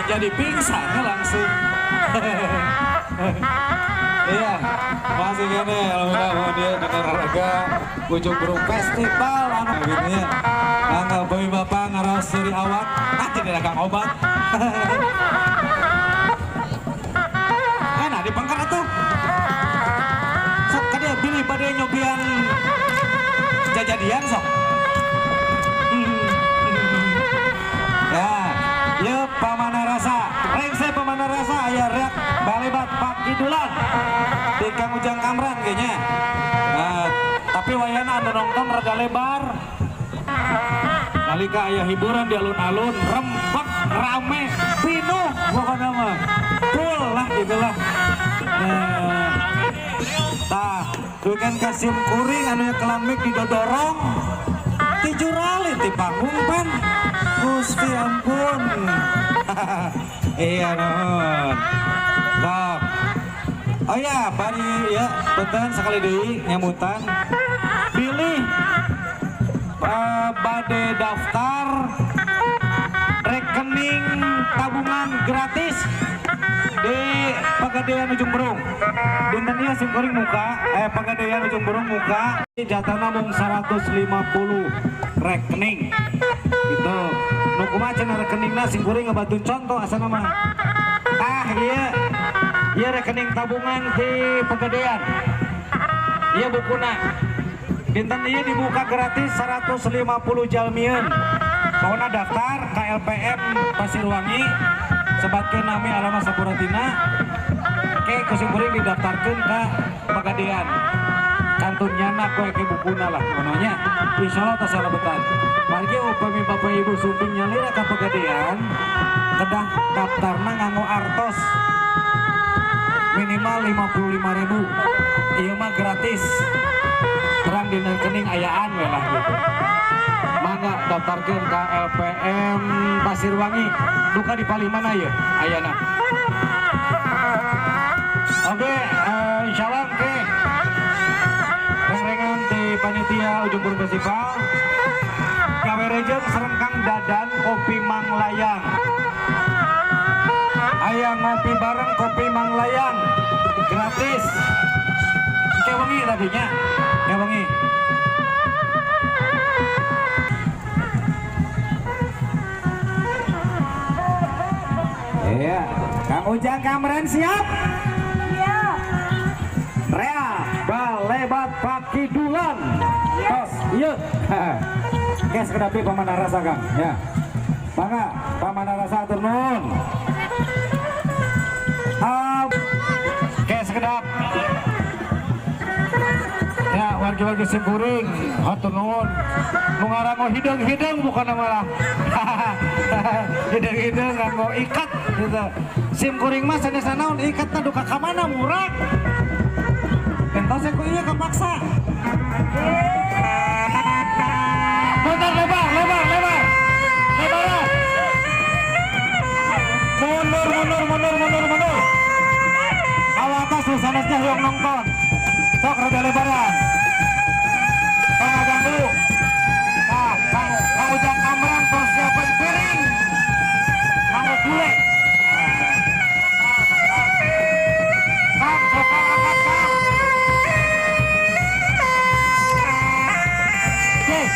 jadi pingsan langsung. Iya, masih gini alhamdulillah dia dengan olahraga Ujung Berung Festival anu gitu ya. Angga bayi bapak ngaras seri awak, tidak dagang obat. Enak di pangkar atuh. Sok kadia pilih pada nyobian jajadian sok. Ya, ya pamana rasa, rengse pamana rasa aya reak balebat Pak Kidulan di Kang Ujang Kamran kayaknya. Nah, tapi wayana anu nonton rada lebar. Nalika aya hiburan di alun-alun, rempek, rame, pinuh pokoknya mah. Full lah gitulah. Tah, dukan kasim kuring anu kelamik didodorong. Tijurali di panggung pan. Gusti ampun. Iya non. Nah. Oh ya, bari ya, betul sekali deui nyamutan. Pilih bade daftar rekening tabungan gratis di Pegadaian Ujung Berung. Dinten ieu sim kuring muka, Pegadaian Ujung Berung muka jatana mung 150 rekening. Gitu. Nu kumaha cenah rekeningna sim kuring ngabantu contoh asana mah. Iya rekening tabungan di Pegadaian. Iya bukuna. Dinten ieu dibuka gratis 150 jalmieun. Pokona daftar ka LPM Pasirwangi sebatkeun nami alamat Sapuratina. Oke, kusim kuring didaftarkeun ka Pegadaian. Kantunnya nak kue ke bukuna lah namanya. Insyaallah tas salabetan. Margi upami bapak ibu sumping nyalira ka Pegadaian kedah daftarna nganggo artos minimal 55.000. Ieu mah gratis. Terang di rekening ayaan we lah gitu. Mangga daftarkeun ka LPM Pasirwangi. Duka di Palimana ieu ayana. Oke, insyaallah oke. Rengan di panitia Ujung Berung Festival. Kawerejeun sareng Kang Dadan kopi Mang Layang. Aya ngopi bareng kopi Mang Layang gratis. Oke wengi tadinya. Ya wengi. Iya, Kang Ujang Kamran siap? Iya. Rea balebat Pak Kidulan. Tos, iya. Oke, sekedapi pamana rasa Kang. Ya. Mangga, pamana rasa atur nuhun. Oke, sekedap. Ya, warga-warga Simkuring, hatur nuhun. Nu ngarango hidung-hidung bukan malah. Hidung-hidung nganggo ikat gitu. Simkuring mah sanes naon ikatna duka ka mana murah. Entos aku ieu kapaksa. Bentar lebar. Lebaran. Mundur. Awatas lu sanesnya yang nonton. Sok rada lebaran. Tengah ganggu. Nah, Kang Ujang Kamran tos siapin piring. Kamu gulai. Kang, sok angkat Kang. Yes.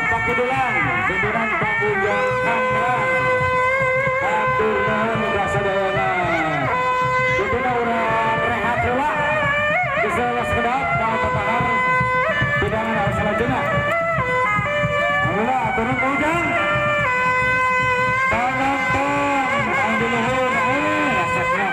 Pakidulan, pimpinan Pangujang Kamran, atur nuhun uga sadayana. Pimpinan urang rehat heula, geus leos kedap ka tatahar pidangan salajengna. Alhamdulillah atur nuhun Pangujang. Panonton anu luhur rasana.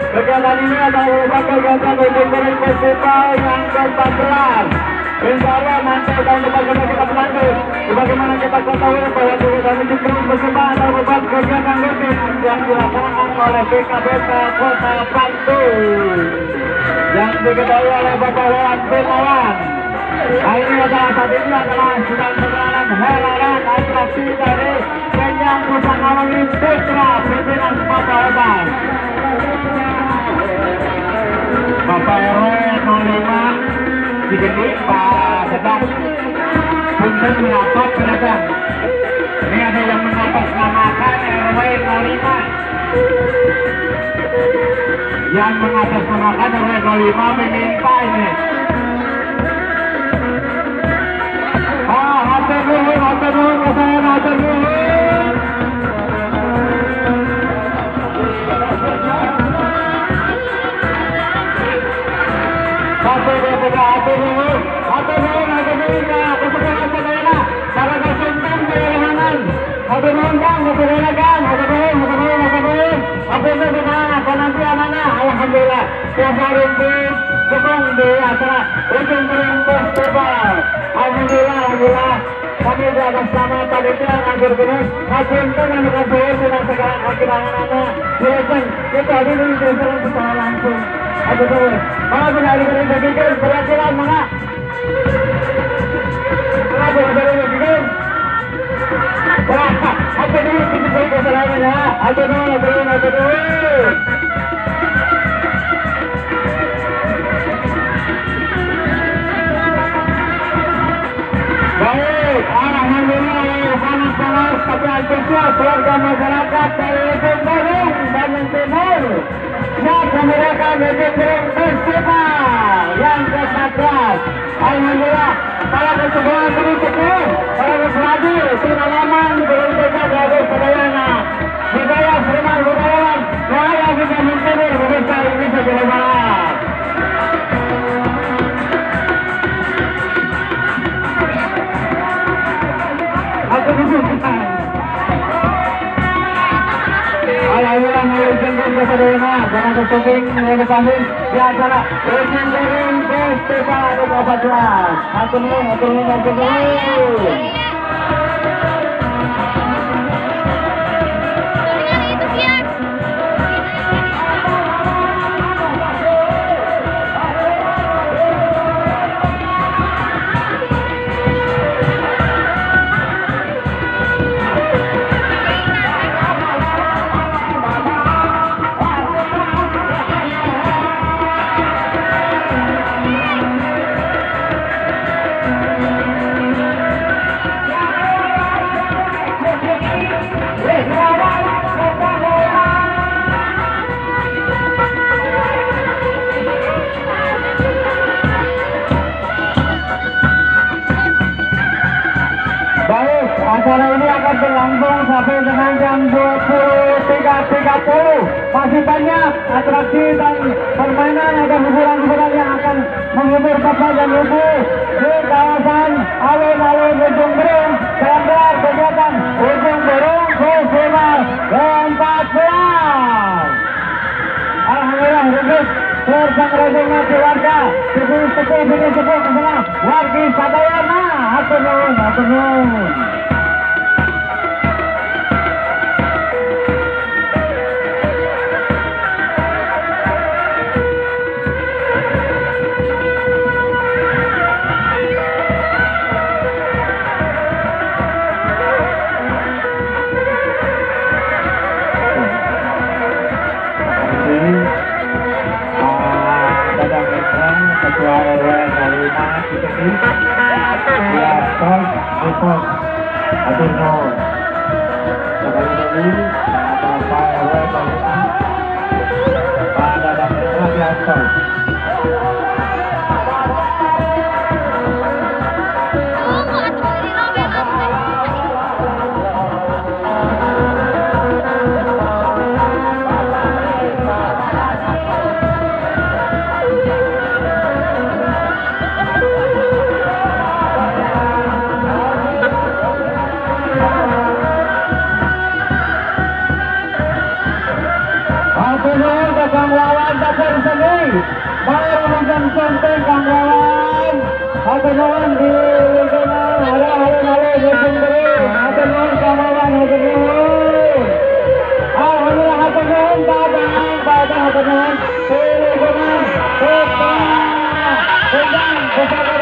Kegiatan ini adalah merupakan kegiatan Bajingan Festival yang ke-14. Insya Allah nanti tahun depan kita menanti. Sebagaimana kita ketahui bahwa kegiatan Bajingan Festival adalah merupakan kegiatan rutin yang dilaksanakan oleh BKBK Kota Bandung yang diketahui oleh Bapak Wawan Firmawan. Ini adalah saat ini adalah sedang berjalan helaran atraksi dari Kenyang Pusanawangi Putra pimpinan Bapak Wawan. Bapak RW 05 Cikini Pak Sedang punten merapat pedagang. Ini ada yang mengatasnamakan RW 05 yang mengatasnamakan RW 05 meminta ini hatur nuhun kesayangan hatur nuhun. Alhamdulillah tiap hari dukung di acara ujung Bering Festival. Alhamdulillah kami di atas nama panitia ngajur gunung ngapunten yang dikasih tidak sekarang kekirangannya silakan kita dulu diserang secara langsung. Aduh tuh mana benar diberi berpikir berhati-hati mana kenapa benar berpikir apa dulu kita beri kesalahan ya aduh dulu baik, alhamdulillah panas-panas tapi antusias warga masyarakat dari Ujung Berung dan Timur siap memeriahkan Ujung Berung Festival yang ke-14. Alhamdulillah para kesebuah seru-seru, para keseladi, sinalaman, belum juga dari Sedayana budaya Seriman Budayawan, Raya Bandung Timur, pemirsa Indonesia Jawa Barat. Aku dibutuhkan. Alhamdulillah meluncurkan kepada Yona, jangan tertoping oleh kami di acara Legendary Festival 2014. Atur nuhun. Baik, acara ini akan berlangsung sampai dengan jam 23.30. Masih banyak atraksi dan permainan atau hiburan-hiburan yang akan menghibur bapak dan ibu di kawasan alun-alun Ujung Berung dalam gelar kegiatan Ujung Berung Festival 2014. Alhamdulillah, Rubik bersama rombongan keluarga, sepuh-sepuh bersama wargi Sadayana. Atur nuhun. Ketua RW Kalima Ciketi Diatos Depok. Atur nuhun. Sekali lagi Bapak RW Kalima Pak Dadang Putra Diatos. Kang Wawan dapur seni baru menonton konten Kang Wawan. Atur nuhun di lingkungan alun-alun Ujung Berung. Atur nuhun Kang Wawan, atur nuhun. Alhamdulillah, atur nuhun Bapak, atur nuhun di lingkungan Kota Kendang, Kota